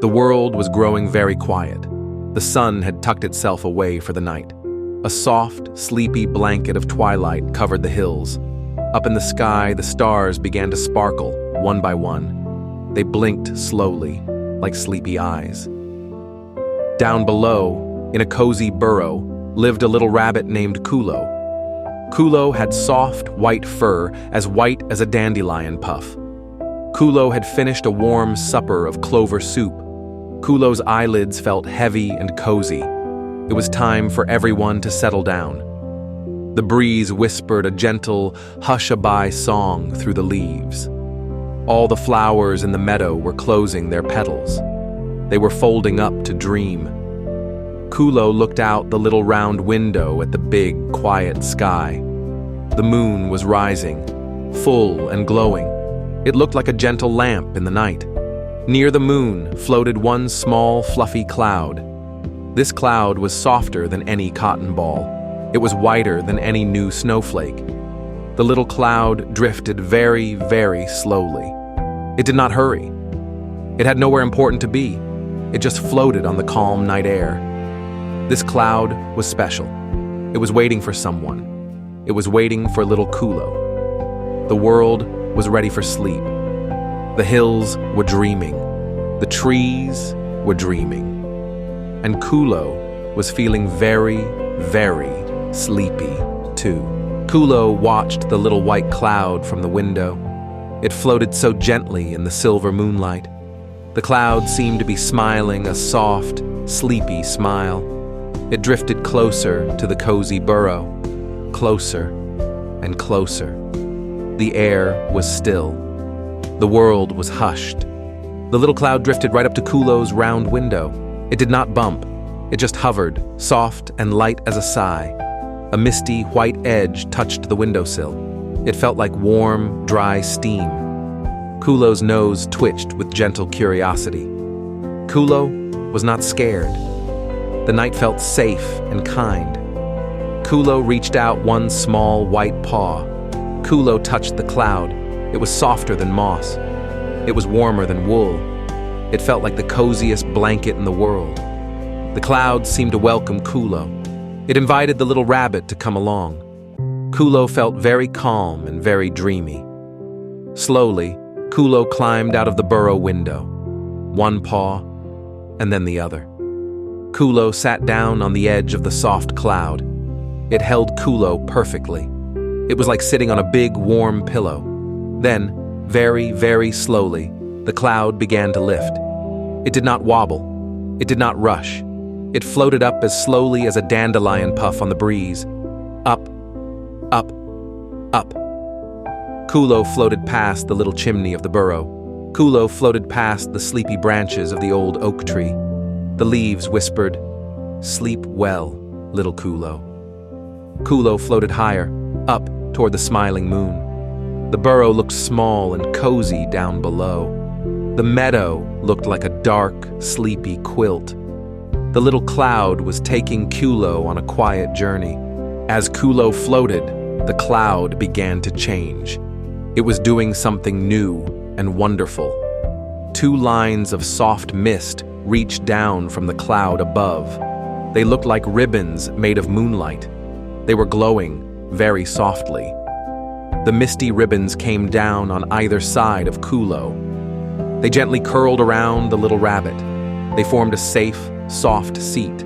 The world was growing very quiet. The sun had tucked itself away for the night. A soft, sleepy blanket of twilight covered the hills. Up in the sky, the stars began to sparkle, one by one. They blinked slowly, like sleepy eyes. Down below, in a cozy burrow, lived a little rabbit named Kulo. Kulo had soft, white fur, as white as a dandelion puff. Kulo had finished a warm supper of clover soup. Kulo's eyelids felt heavy and cozy. It was time for everyone to settle down. The breeze whispered a gentle, hush-a-bye song through the leaves. All the flowers in the meadow were closing their petals. They were folding up to dream. Kulo looked out the little round window at the big, quiet sky. The moon was rising, full and glowing. It looked like a gentle lamp in the night. Near the moon floated one small, fluffy cloud. This cloud was softer than any cotton ball. It was whiter than any new snowflake. The little cloud drifted very, very slowly. It did not hurry. It had nowhere important to be. It just floated on the calm night air. This cloud was special. It was waiting for someone. It was waiting for little Kulo. The world was ready for sleep. The hills were dreaming. The trees were dreaming. And Kulo was feeling very, very sleepy, too. Kulo watched the little white cloud from the window. It floated so gently in the silver moonlight. The cloud seemed to be smiling a soft, sleepy smile. It drifted closer to the cozy burrow, closer and closer. The air was still. The world was hushed. The little cloud drifted right up to Kulo's round window. It did not bump. It just hovered, soft and light as a sigh. A misty white edge touched the windowsill. It felt like warm, dry steam. Kulo's nose twitched with gentle curiosity. Kulo was not scared. The night felt safe and kind. Kulo reached out one small white paw. Kulo touched the cloud. It was softer than moss. It was warmer than wool. It felt like the coziest blanket in the world. The cloud seemed to welcome Kulo. It invited the little rabbit to come along. Kulo felt very calm and very dreamy. Slowly, Kulo climbed out of the burrow window. One paw, and then the other. Kulo sat down on the edge of the soft cloud. It held Kulo perfectly. It was like sitting on a big, warm pillow. Then, very, very slowly, the cloud began to lift. It did not wobble. It did not rush. It floated up as slowly as a dandelion puff on the breeze. Up, up, up. Kulo floated past the little chimney of the burrow. Kulo floated past the sleepy branches of the old oak tree. The leaves whispered, "Sleep well, little Kulo." Kulo floated higher, up toward the smiling moon. The burrow looked small and cozy down below. The meadow looked like a dark, sleepy quilt. The little cloud was taking Kulo on a quiet journey. As Kulo floated, the cloud began to change. It was doing something new and wonderful. 2 lines of soft mist reached down from the cloud above. They looked like ribbons made of moonlight. They were glowing very softly. The misty ribbons came down on either side of Kulo. They gently curled around the little rabbit. They formed a safe, soft seat.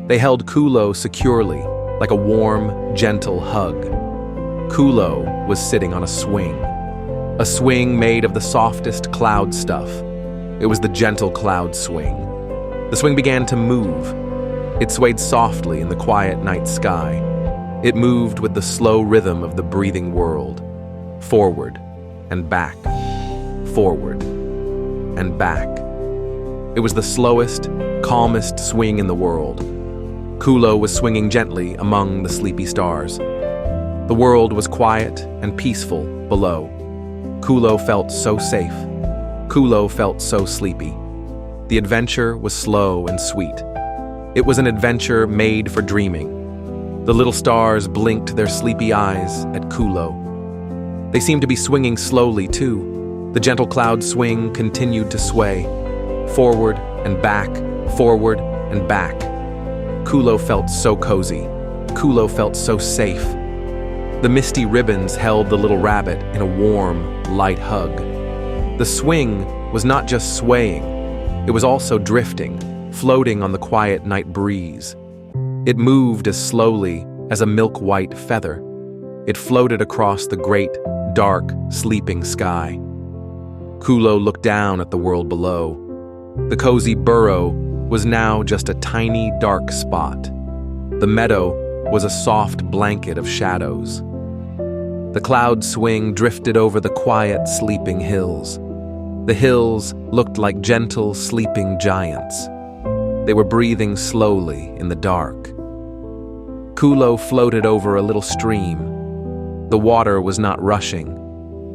They held Kulo securely, like a warm, gentle hug. Kulo was sitting on a swing made of the softest cloud stuff. It was the gentle cloud swing. The swing began to move. It swayed softly in the quiet night sky. It moved with the slow rhythm of the breathing world. Forward and back, forward and back. It was the slowest, calmest swing in the world. Kulo was swinging gently among the sleepy stars. The world was quiet and peaceful below. Kulo felt so safe. Kulo felt so sleepy. The adventure was slow and sweet. It was an adventure made for dreaming. The little stars blinked their sleepy eyes at Kulo. They seemed to be swinging slowly, too. The gentle cloud swing continued to sway. forward and back, forward and back. Kulo felt so cozy. Kulo felt so safe. The misty ribbons held the little rabbit in a warm, light hug. The swing was not just swaying, it was also drifting, floating on the quiet night breeze. It moved as slowly as a milk-white feather. It floated across the great, dark, sleeping sky. Kulo looked down at the world below. The cozy burrow was now just a tiny, dark spot. The meadow was a soft blanket of shadows. The cloud swing drifted over the quiet, sleeping hills. The hills looked like gentle, sleeping giants. They were breathing slowly in the dark. Kulo floated over a little stream. The water was not rushing.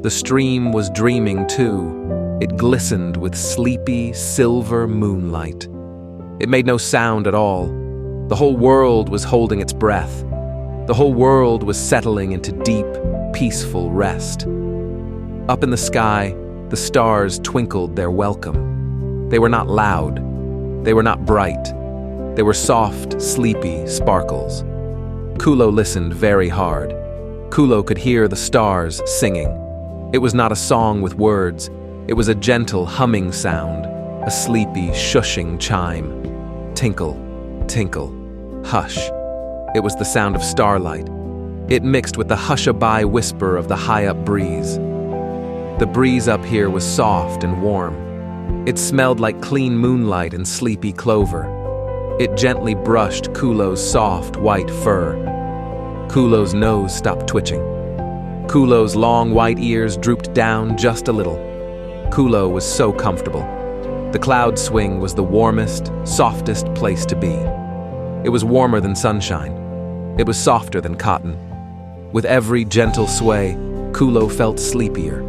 The stream was dreaming too. It glistened with sleepy, silver moonlight. It made no sound at all. The whole world was holding its breath. The whole world was settling into deep, peaceful rest. Up in the sky, the stars twinkled their welcome. They were not loud. They were not bright. They were soft, sleepy sparkles. Kulo listened very hard. Kulo could hear the stars singing. It was not a song with words. It was a gentle humming sound, a sleepy, shushing chime. Tinkle, tinkle, hush. It was the sound of starlight. It mixed with the hush-a-bye whisper of the high-up breeze. The breeze up here was soft and warm. It smelled like clean moonlight and sleepy clover. It gently brushed Kulo's soft, white fur. Kulo's nose stopped twitching. Kulo's long white ears drooped down just a little. Kulo was so comfortable. The cloud swing was the warmest, softest place to be. It was warmer than sunshine. It was softer than cotton. With every gentle sway, Kulo felt sleepier,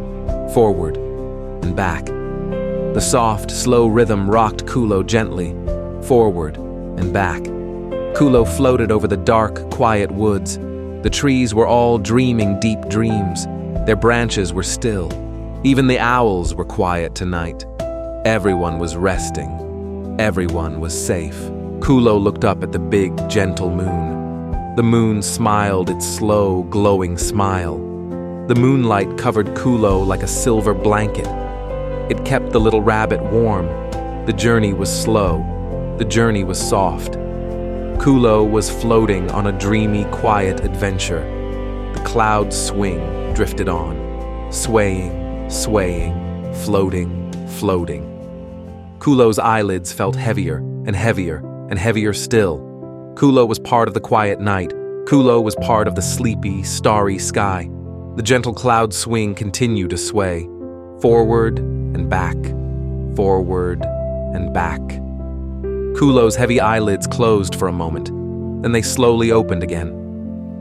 forward and back. The soft, slow rhythm rocked Kulo gently, forward and back. Kulo floated over the dark, quiet woods. The trees were all dreaming deep dreams. Their branches were still. Even the owls were quiet tonight. Everyone was resting. Everyone was safe. Kulo looked up at the big, gentle moon. The moon smiled its slow, glowing smile. The moonlight covered Kulo like a silver blanket. It kept the little rabbit warm. The journey was slow. The journey was soft. Kulo was floating on a dreamy, quiet adventure. The cloud swing drifted on, swaying, swaying, floating, floating. Kulo's eyelids felt heavier and heavier and heavier still. Kulo was part of the quiet night. Kulo was part of the sleepy, starry sky. The gentle cloud swing continued to sway, forward and back, forward and back. Kulo's heavy eyelids closed for a moment, then they slowly opened again.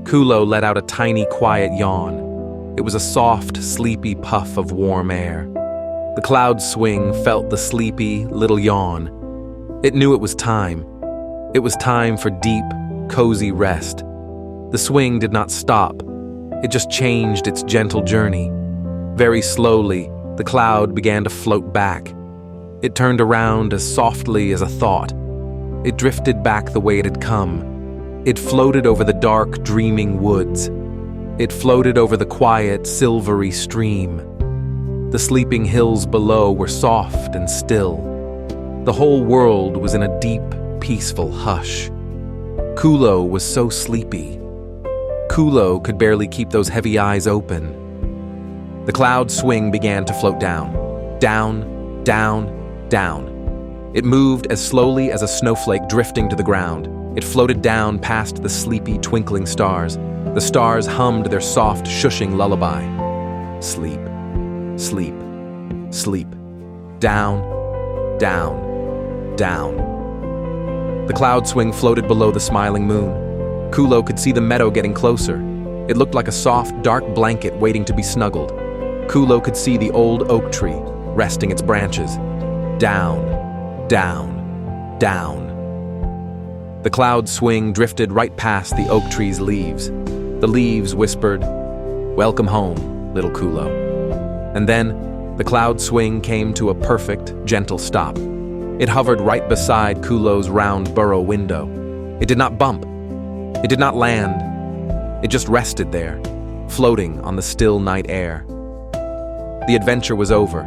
Kulo let out a tiny, quiet yawn. It was a soft, sleepy puff of warm air. The cloud swing felt the sleepy, little yawn. It knew it was time. It was time for deep, cozy rest. The swing did not stop. It just changed its gentle journey. Very slowly, the cloud began to float back. It turned around as softly as a thought. It drifted back the way it had come. It floated over the dark, dreaming woods. It floated over the quiet, silvery stream. The sleeping hills below were soft and still. The whole world was in a deep, peaceful hush. Kulo was so sleepy. Kulo could barely keep those heavy eyes open. The cloud swing began to float down, down, down, down. It moved as slowly as a snowflake drifting to the ground. It floated down past the sleepy, twinkling stars. The stars hummed their soft, shushing lullaby. Sleep, sleep, sleep. Down, down, down. The cloud swing floated below the smiling moon. Kulo could see the meadow getting closer. It looked like a soft, dark blanket waiting to be snuggled. Kulo could see the old oak tree, resting its branches. Down, down, down. The cloud swing drifted right past the oak tree's leaves. The leaves whispered, "Welcome home, little Kulo." And then, the cloud swing came to a perfect, gentle stop. It hovered right beside Kulo's round burrow window. It did not bump. It did not land. It just rested there, floating on the still night air. The adventure was over.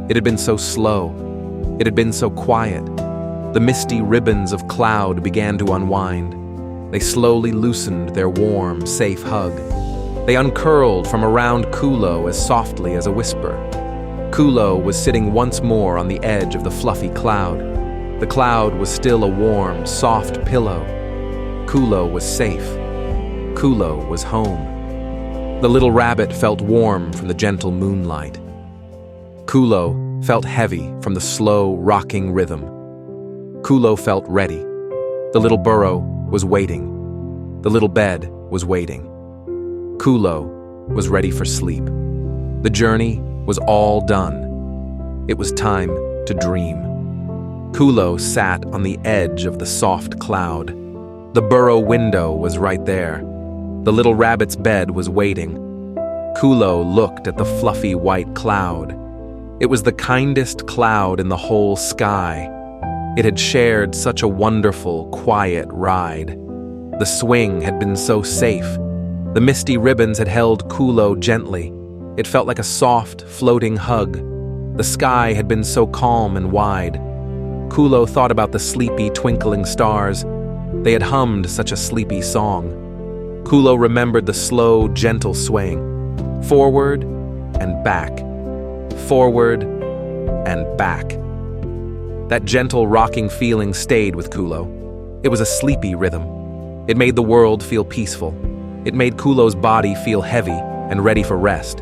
It had been so slow. It had been so quiet. The misty ribbons of cloud began to unwind. They slowly loosened their warm, safe hug. They uncurled from around Kulo as softly as a whisper. Kulo was sitting once more on the edge of the fluffy cloud. The cloud was still a warm, soft pillow. Kulo was safe. Kulo was home. The little rabbit felt warm from the gentle moonlight. Kulo felt heavy from the slow, rocking rhythm. Kulo felt ready. The little burrow was waiting. The little bed was waiting. Kulo was ready for sleep. The journey was all done. It was time to dream. Kulo sat on the edge of the soft cloud. The burrow window was right there. The little rabbit's bed was waiting. Kulo looked at the fluffy white cloud. It was the kindest cloud in the whole sky. It had shared such a wonderful, quiet ride. The swing had been so safe. The misty ribbons had held Kulo gently. It felt like a soft, floating hug. The sky had been so calm and wide. Kulo thought about the sleepy, twinkling stars. They had hummed such a sleepy song. Kulo remembered the slow, gentle swaying. Forward and back. Forward and back. That gentle, rocking feeling stayed with Kulo. It was a sleepy rhythm. It made the world feel peaceful. It made Kulo's body feel heavy and ready for rest.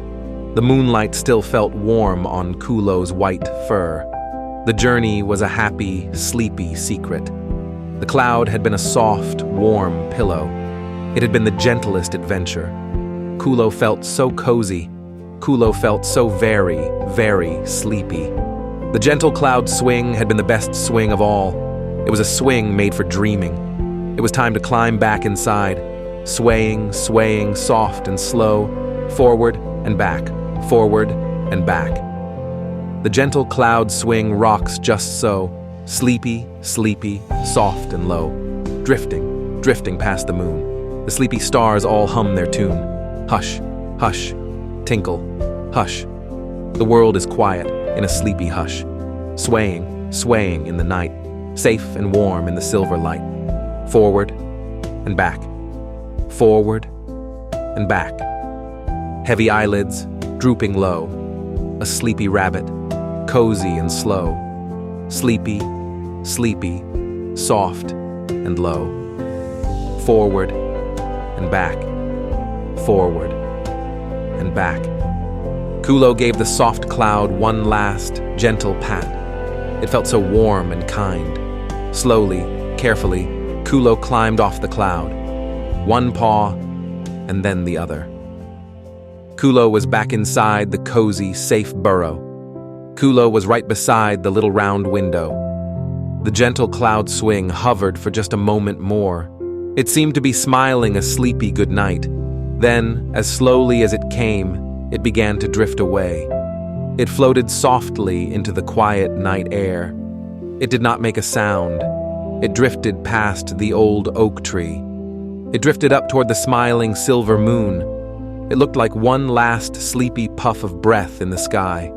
The moonlight still felt warm on Kulo's white fur. The journey was a happy, sleepy secret. The cloud had been a soft, warm pillow. It had been the gentlest adventure. Kulo felt so cozy. Kulo felt so very, very sleepy. The gentle cloud swing had been the best swing of all. It was a swing made for dreaming. It was time to climb back inside, swaying, swaying, soft and slow, forward and back, forward and back. The gentle cloud swing rocks just so, sleepy, sleepy, soft and low, drifting, drifting past the moon. The sleepy stars all hum their tune. Hush, hush, tinkle, hush. The world is quiet in a sleepy hush, swaying, swaying in the night, safe and warm in the silver light. Forward and back, forward and back. Heavy eyelids, drooping low. A sleepy rabbit, cozy and slow. Sleepy, sleepy, soft and low. Forward and back, forward and back. Kulo gave the soft cloud one last, gentle pat. It felt so warm and kind. Slowly, carefully, Kulo climbed off the cloud. One paw, and then the other. Kulo was back inside the cozy, safe burrow. Kulo was right beside the little round window. The gentle cloud swing hovered for just a moment more. It seemed to be smiling a sleepy goodnight. Then, as slowly as it came, it began to drift away. It floated softly into the quiet night air. It did not make a sound. It drifted past the old oak tree. It drifted up toward the smiling silver moon. It looked like one last sleepy puff of breath in the sky.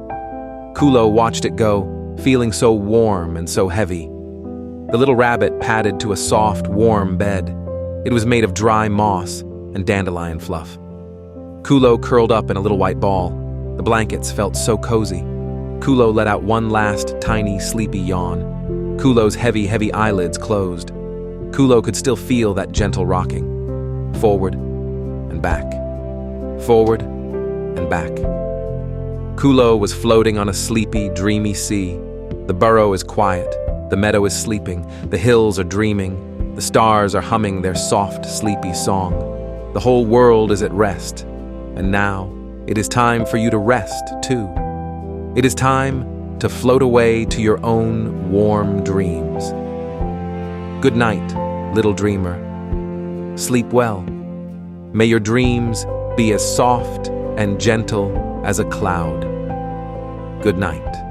Kulo watched it go, feeling so warm and so heavy. The little rabbit padded to a soft, warm bed. It was made of dry moss and dandelion fluff. Kulo curled up in a little white ball. The blankets felt so cozy. Kulo let out one last, tiny, sleepy yawn. Kulo's heavy, heavy eyelids closed. Kulo could still feel that gentle rocking. Forward and back. Forward and back. Kulo was floating on a sleepy, dreamy sea. The burrow is quiet. The meadow is sleeping. The hills are dreaming. The stars are humming their soft, sleepy song. The whole world is at rest. And now, it is time for you to rest, too. It is time to float away to your own warm dreams. Good night, little dreamer. Sleep well. May your dreams be as soft and gentle as a cloud. Good night.